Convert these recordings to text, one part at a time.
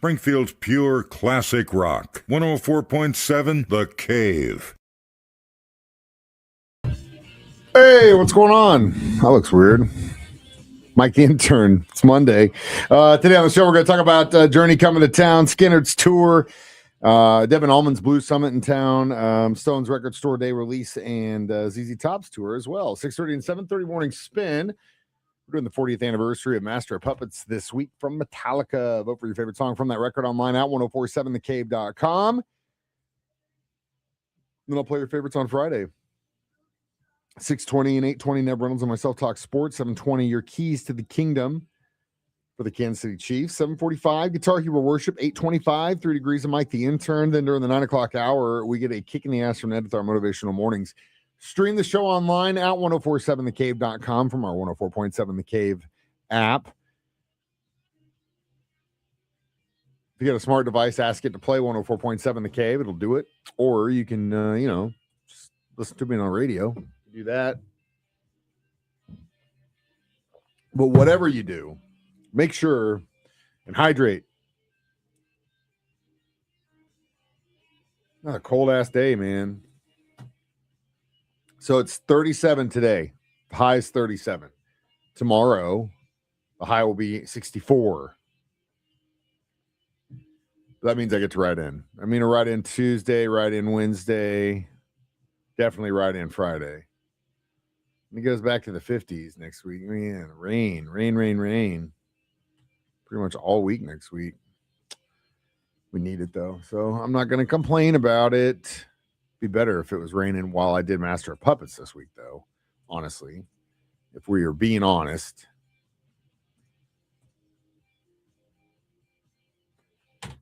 Springfield's pure classic rock. 104.7 The Cave. Hey, what's going on? That looks weird. Mike the Intern. It's Monday. Today on the show, we're going to talk about Journey coming to town, Skinner's tour, Devin Allman's Blues Summit in town, Stone's Record Store Day release, and ZZ Top's tour as well. 6:30 and 7:30 morning spin. We're doing the 40th anniversary of Master of Puppets this week from Metallica. Vote for your favorite song from that record online at 1047thecave.com. Then I'll play your favorites on Friday. 6:20 and 8:20, Neb Reynolds and myself talk sports. 7:20, your keys to the kingdom for the Kansas City Chiefs. 7:45, Guitar Hero Worship. 8:25, 3 Degrees of Mike the Intern. Then during the 9 o'clock hour, we get a kick in the ass from Ned with our Motivational Mornings. Stream the show online at 1047thecave.com from our 104.7 The Cave app. If you got a smart device, ask it to play 104.7 The Cave. It'll do it. Or you can, just listen to me on the radio. Do that. But whatever you do, make sure and hydrate. Not a cold ass day, man. So it's 37 today. The high is 37. Tomorrow, the high will be 64. That means I get to ride in. I mean, I ride in Tuesday, ride in Wednesday, definitely ride in Friday. And it goes back to the 50s next week. Man, rain. Pretty much all week next week. We need it, though. So I'm not going to complain about it. Be better if it was raining while I did Master of Puppets this week, though, honestly. If we are being honest.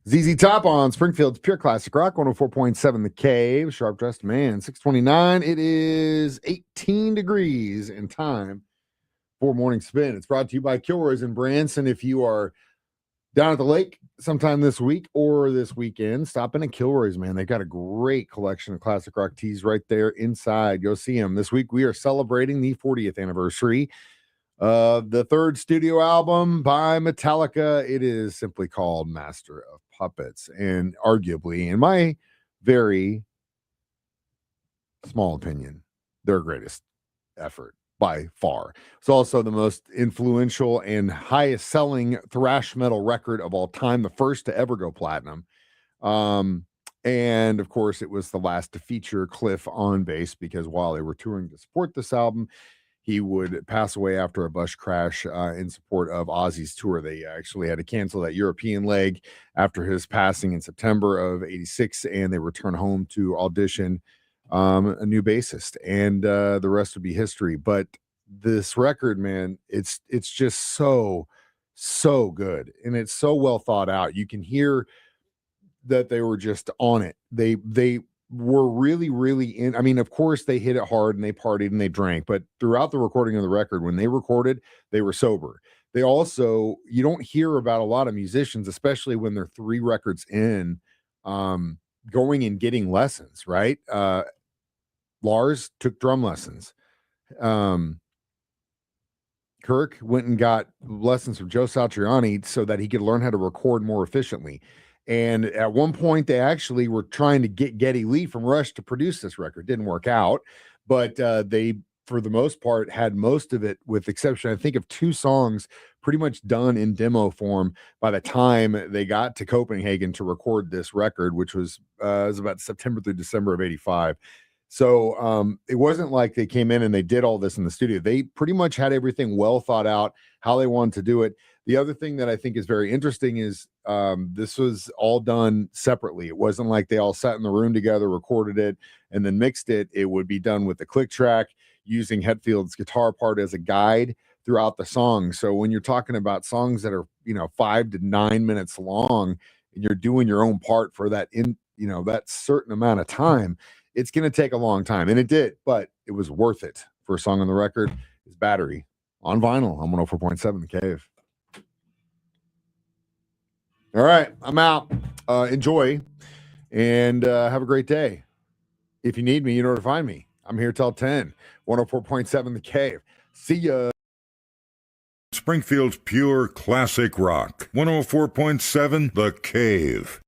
ZZ Top on Springfield's Pure Classic Rock, 104.7 The Cave, Sharp Dressed Man, 6:29. It is 18 degrees in time for Morning Spin. It's brought to you by Kilroy's in Branson. If you are down at the lake sometime this week or this weekend, stop in at Kilroy's, man. They've got a great collection of classic rock tees right there inside. Go see them. This week we are celebrating the 40th anniversary of the third studio album by Metallica. It is simply called Master of Puppets, and arguably, in my very small opinion, their greatest effort by far. It's also the most influential and highest selling thrash metal record of all time, the first to ever go platinum. And of course, it was the last to feature Cliff on bass, because while they were touring to support this album, he would pass away after a bus crash in support of Ozzy's tour. They actually had to cancel that European leg after his passing in September of '86, and they returned home to audition a new bassist, and the rest would be history. But this record, man, it's just so good, and it's so well thought out. You can hear that they were just on it. They were really in. I mean, of course they hit it hard and they partied and they drank, but throughout the recording of the record, when they recorded, they were sober. They also, you don't hear about a lot of musicians, especially when they're 3 records in, going and getting lessons, right? Lars took drum lessons. Kirk went and got lessons from Joe Satriani so that he could learn how to record more efficiently. And at one point, they actually were trying to get Geddy Lee from Rush to produce this record. Didn't work out, but they, for the most part, had most of it, with exception, I think, of 2 songs, pretty much done in demo form by the time they got to Copenhagen to record this record, which was about September through December of '85. So it wasn't like they came in and they did all this in the studio. They pretty much had everything well thought out, how they wanted to do it. The other thing that I think is very interesting is this was all done separately. It wasn't like they all sat in the room together, recorded it, and then mixed it. It would be done with the click track, using Hetfield's guitar part as a guide throughout the song. So when you're talking about songs that are, 5 to 9 minutes long, and you're doing your own part for that that certain amount of time, it's going to take a long time. And it did, but it was worth it for a song on the record. Is Battery on vinyl on 104.7 The Cave. All right, I'm out. Enjoy and have a great day. If you need me, you know where to find me. I'm here till 10, 104.7 The Cave. See ya. Springfield's pure classic rock. 104.7 The Cave.